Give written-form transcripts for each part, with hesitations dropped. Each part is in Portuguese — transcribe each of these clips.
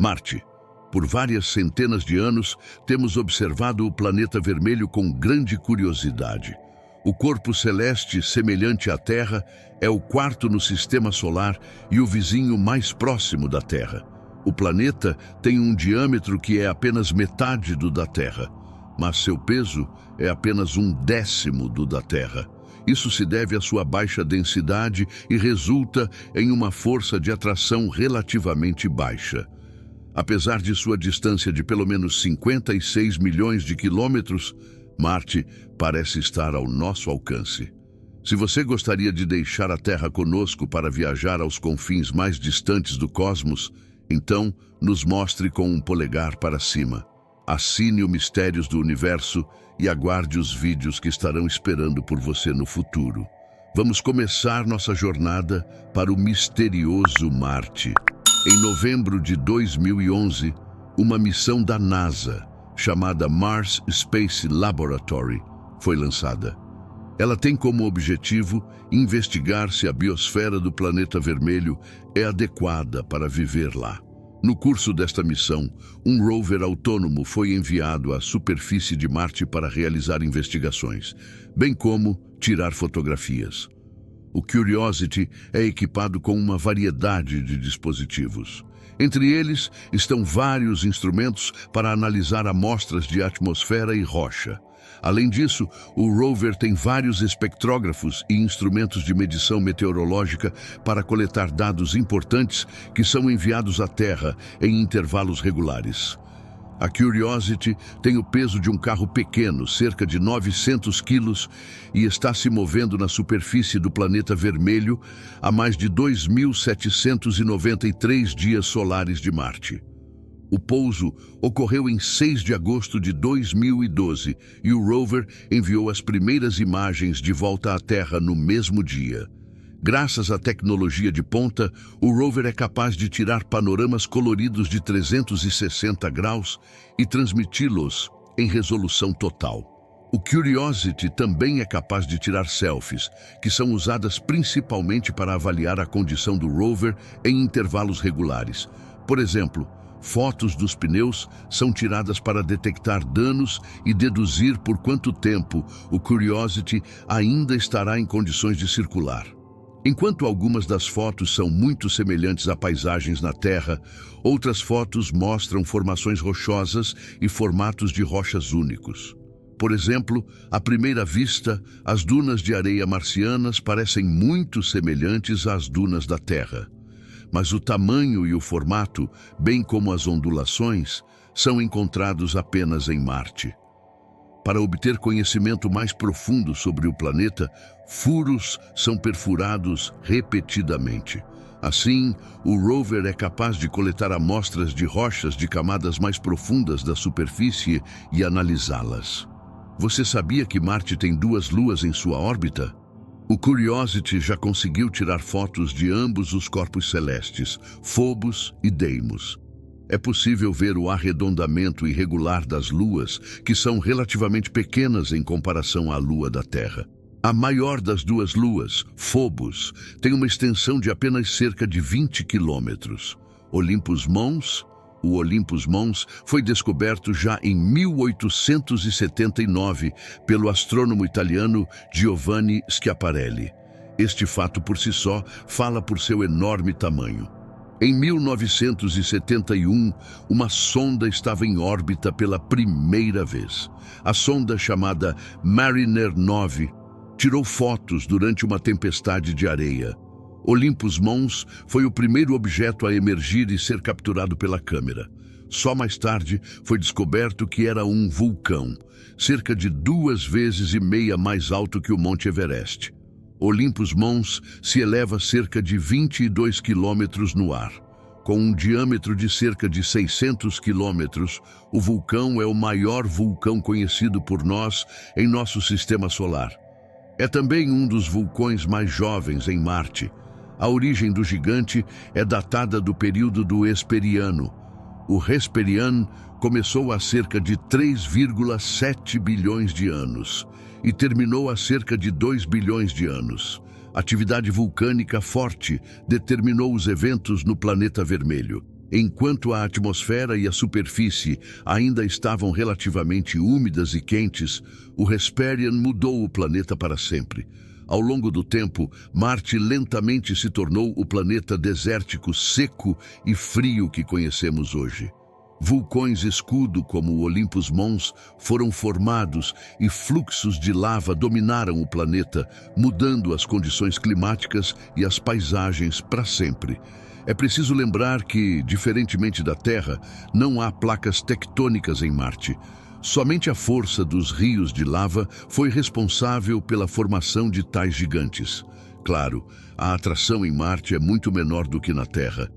Marte. Por várias centenas de anos, temos observado o planeta vermelho com grande curiosidade. O corpo celeste, semelhante à Terra, é o quarto no sistema solar e o vizinho mais próximo da Terra. O planeta tem um diâmetro que é apenas metade do da Terra, mas seu peso é apenas 1/10 do da Terra. Isso se deve à sua baixa densidade e resulta em uma força de atração relativamente baixa. Apesar de sua distância de pelo menos 56 milhões de quilômetros, Marte parece estar ao nosso alcance. Se você gostaria de deixar a Terra conosco para viajar aos confins mais distantes do cosmos, então nos mostre com um polegar para cima. Assine o Mistérios do Universo e aguarde os vídeos que estarão esperando por você no futuro. Vamos começar nossa jornada para o misterioso Marte. Em novembro de 2011, uma missão da NASA, chamada Mars Space Laboratory, foi lançada. Ela tem como objetivo investigar se a biosfera do planeta vermelho é adequada para viver lá. No curso desta missão, um rover autônomo foi enviado à superfície de Marte para realizar investigações, bem como tirar fotografias. O Curiosity é equipado com uma variedade de dispositivos. Entre eles estão vários instrumentos para analisar amostras de atmosfera e rocha. Além disso, o rover tem vários espectrógrafos e instrumentos de medição meteorológica para coletar dados importantes que são enviados à Terra em intervalos regulares. A Curiosity tem o peso de um carro pequeno, cerca de 900 quilos, e está se movendo na superfície do planeta vermelho a mais de 2.793 dias solares de Marte. O pouso ocorreu em 6 de agosto de 2012 e o rover enviou as primeiras imagens de volta à Terra no mesmo dia. Graças à tecnologia de ponta, o rover é capaz de tirar panoramas coloridos de 360 graus e transmiti-los em resolução total. O Curiosity também é capaz de tirar selfies, que são usadas principalmente para avaliar a condição do rover em intervalos regulares. Por exemplo, fotos dos pneus são tiradas para detectar danos e deduzir por quanto tempo o Curiosity ainda estará em condições de circular. Enquanto algumas das fotos são muito semelhantes a paisagens na Terra, outras fotos mostram formações rochosas e formatos de rochas únicos. Por exemplo, à primeira vista, as dunas de areia marcianas parecem muito semelhantes às dunas da Terra. Mas o tamanho e o formato, bem como as ondulações, são encontrados apenas em Marte. Para obter conhecimento mais profundo sobre o planeta, furos são perfurados repetidamente. Assim, o rover é capaz de coletar amostras de rochas de camadas mais profundas da superfície e analisá-las. Você sabia que Marte tem 2 luas em sua órbita? O Curiosity já conseguiu tirar fotos de ambos os corpos celestes, Phobos e Deimos. É possível ver o arredondamento irregular das luas, que são relativamente pequenas em comparação à lua da Terra. A maior das 2 luas, Phobos, tem uma extensão de apenas cerca de 20 quilômetros. Olympus Mons, o Olympus Mons, foi descoberto já em 1879 pelo astrônomo italiano Giovanni Schiaparelli. Este fato por si só fala por seu enorme tamanho. Em 1971, uma sonda estava em órbita pela primeira vez. A sonda, chamada Mariner 9, tirou fotos durante uma tempestade de areia. Olympus Mons foi o primeiro objeto a emergir e ser capturado pela câmera. Só mais tarde foi descoberto que era um vulcão, cerca de 2,5 vezes mais alto que o Monte Everest. Olympus Mons se eleva cerca de 22 quilômetros no ar. Com um diâmetro de cerca de 600 quilômetros, o vulcão é o maior vulcão conhecido por nós em nosso sistema solar. É também um dos vulcões mais jovens em Marte. A origem do gigante é datada do período do Hesperiano. O Hesperiano começou há cerca de 3,7 bilhões de anos e terminou há cerca de 2 bilhões de anos. Atividade vulcânica forte determinou os eventos no planeta vermelho. Enquanto a atmosfera e a superfície ainda estavam relativamente úmidas e quentes, o Hesperian mudou o planeta para sempre. Ao longo do tempo, Marte lentamente se tornou o planeta desértico, seco e frio que conhecemos hoje. Vulcões escudo como o Olympus Mons foram formados e fluxos de lava dominaram o planeta, mudando as condições climáticas e as paisagens para sempre. É preciso lembrar que, diferentemente da Terra, não há placas tectônicas em Marte. Somente a força dos rios de lava foi responsável pela formação de tais gigantes. Claro, a atração em Marte é muito menor do que na Terra.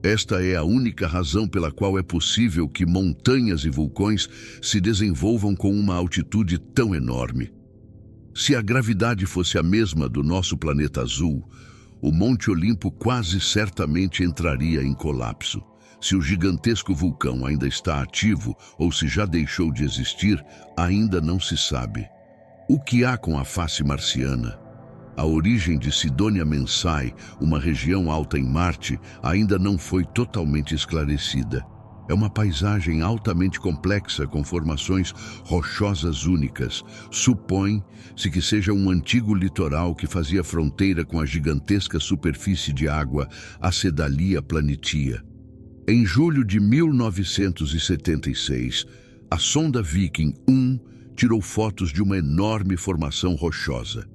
Esta é a única razão pela qual é possível que montanhas e vulcões se desenvolvam com uma altitude tão enorme. Se a gravidade fosse a mesma do nosso planeta azul, o Monte Olimpo quase certamente entraria em colapso. Se o gigantesco vulcão ainda está ativo ou se já deixou de existir, ainda não se sabe. O que há com a face marciana? A origem de Cydonia Mensae, uma região alta em Marte, ainda não foi totalmente esclarecida. É uma paisagem altamente complexa com formações rochosas únicas. Supõe-se que seja um antigo litoral que fazia fronteira com a gigantesca superfície de água, a Sedalia Planitia. Em julho de 1976, a sonda Viking 1 tirou fotos de uma enorme formação rochosa.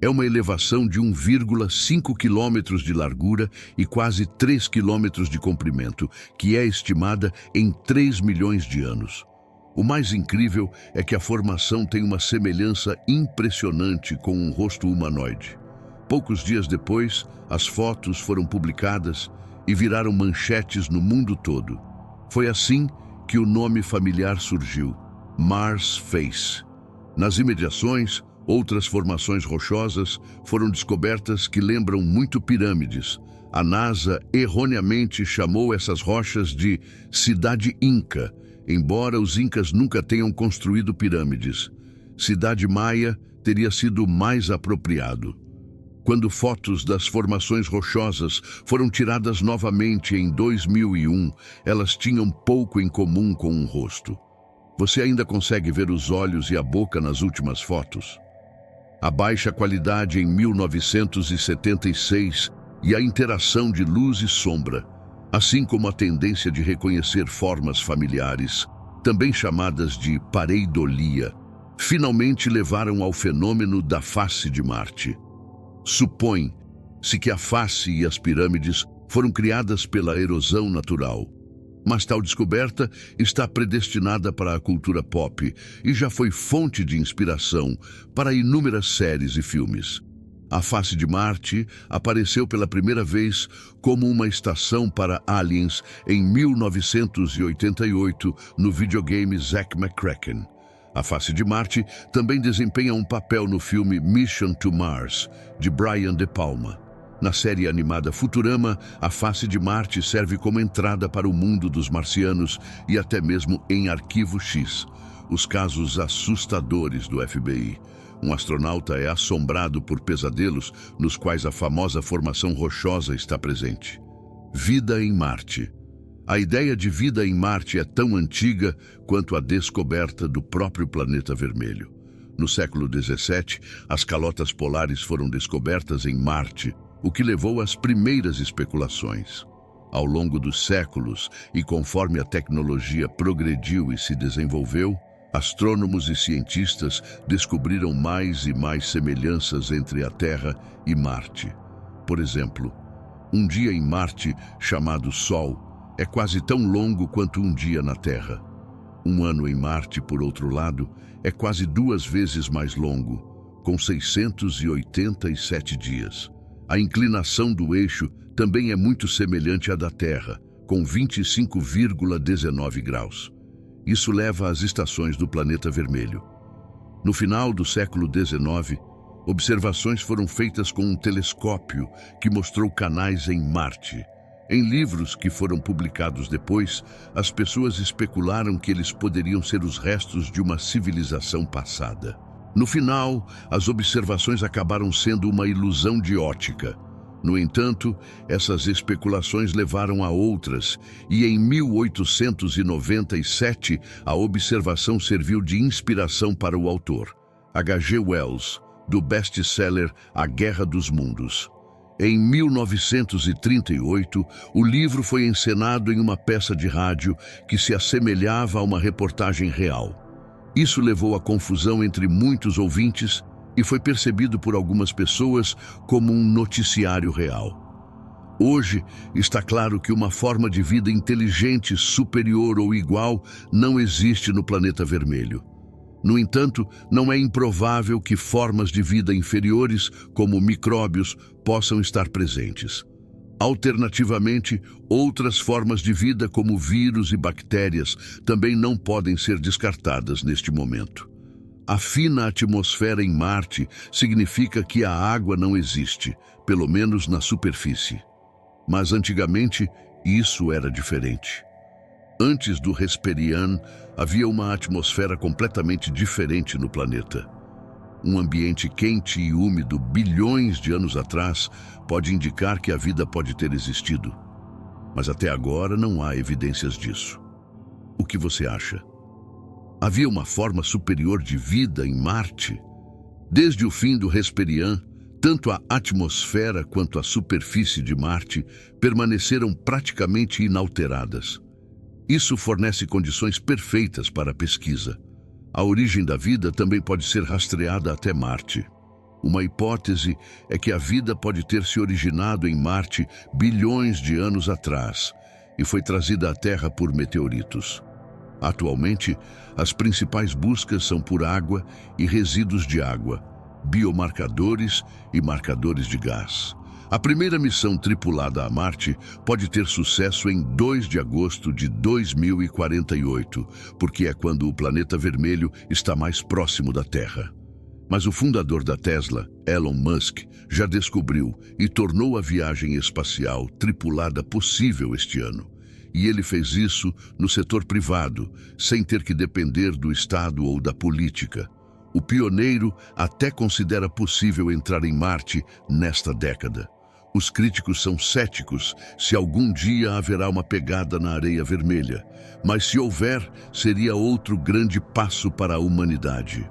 É uma elevação de 1,5 quilômetros de largura e quase 3 quilômetros de comprimento, que é estimada em 3 milhões de anos. O mais incrível é que a formação tem uma semelhança impressionante com um rosto humanoide. Poucos dias depois, as fotos foram publicadas e viraram manchetes no mundo todo. Foi assim que o nome familiar surgiu, Mars Face. Nas imediações, outras formações rochosas foram descobertas que lembram muito pirâmides. A NASA erroneamente chamou essas rochas de Cidade Inca, embora os incas nunca tenham construído pirâmides. Cidade Maia teria sido mais apropriado. Quando fotos das formações rochosas foram tiradas novamente em 2001, elas tinham pouco em comum com um rosto. Você ainda consegue ver os olhos e a boca nas últimas fotos? A baixa qualidade em 1976 e a interação de luz e sombra, assim como a tendência de reconhecer formas familiares, também chamadas de pareidolia, finalmente levaram ao fenômeno da face de Marte. Supõe-se que a face e as pirâmides foram criadas pela erosão natural. Mas tal descoberta está predestinada para a cultura pop e já foi fonte de inspiração para inúmeras séries e filmes. A face de Marte apareceu pela primeira vez como uma estação para aliens em 1988 no videogame Zack McCracken. A face de Marte também desempenha um papel no filme Mission to Mars, de Brian De Palma. Na série animada Futurama, a face de Marte serve como entrada para o mundo dos marcianos e até mesmo em Arquivo X, os casos assustadores do FBI. Um astronauta é assombrado por pesadelos nos quais a famosa formação rochosa está presente. Vida em Marte. A ideia de vida em Marte é tão antiga quanto a descoberta do próprio planeta vermelho. No século XVII, as calotas polares foram descobertas em Marte, o que levou às primeiras especulações. Ao longo dos séculos, e conforme a tecnologia progrediu e se desenvolveu, astrônomos e cientistas descobriram mais e mais semelhanças entre a Terra e Marte. Por exemplo, um dia em Marte, chamado Sol, é quase tão longo quanto um dia na Terra. Um ano em Marte, por outro lado, é quase 2 vezes mais longo, com 687 dias. A inclinação do eixo também é muito semelhante à da Terra, com 25,19 graus. Isso leva às estações do planeta vermelho. No final do século XIX, observações foram feitas com um telescópio que mostrou canais em Marte. Em livros que foram publicados depois, as pessoas especularam que eles poderiam ser os restos de uma civilização passada. No final, as observações acabaram sendo uma ilusão de ótica. No entanto, essas especulações levaram a outras, e em 1897 a observação serviu de inspiração para o autor, H.G. Wells, do best-seller A Guerra dos Mundos. Em 1938, o livro foi encenado em uma peça de rádio que se assemelhava a uma reportagem real. Isso levou à confusão entre muitos ouvintes e foi percebido por algumas pessoas como um noticiário real. Hoje, está claro que uma forma de vida inteligente, superior ou igual não existe no planeta vermelho. No entanto, não é improvável que formas de vida inferiores, como micróbios, possam estar presentes. Alternativamente, outras formas de vida, como vírus e bactérias, também não podem ser descartadas neste momento. A fina atmosfera em Marte significa que a água não existe, pelo menos na superfície. Mas antigamente, isso era diferente. Antes do Hesperian, havia uma atmosfera completamente diferente no planeta. Um ambiente quente e úmido bilhões de anos atrás pode indicar que a vida pode ter existido. Mas até agora não há evidências disso. O que você acha? Havia uma forma superior de vida em Marte? Desde o fim do Hesperian, tanto a atmosfera quanto a superfície de Marte permaneceram praticamente inalteradas. Isso fornece condições perfeitas para a pesquisa. A origem da vida também pode ser rastreada até Marte. Uma hipótese é que a vida pode ter se originado em Marte bilhões de anos atrás e foi trazida à Terra por meteoritos. Atualmente, as principais buscas são por água e resíduos de água, biomarcadores e marcadores de gás. A primeira missão tripulada a Marte pode ter sucesso em 2 de agosto de 2048, porque é quando o planeta vermelho está mais próximo da Terra. Mas o fundador da Tesla, Elon Musk, já descobriu e tornou a viagem espacial tripulada possível este ano. E ele fez isso no setor privado, sem ter que depender do Estado ou da política. O pioneiro até considera possível entrar em Marte nesta década. Os críticos são céticos se algum dia haverá uma pegada na areia vermelha, mas se houver, seria outro grande passo para a humanidade.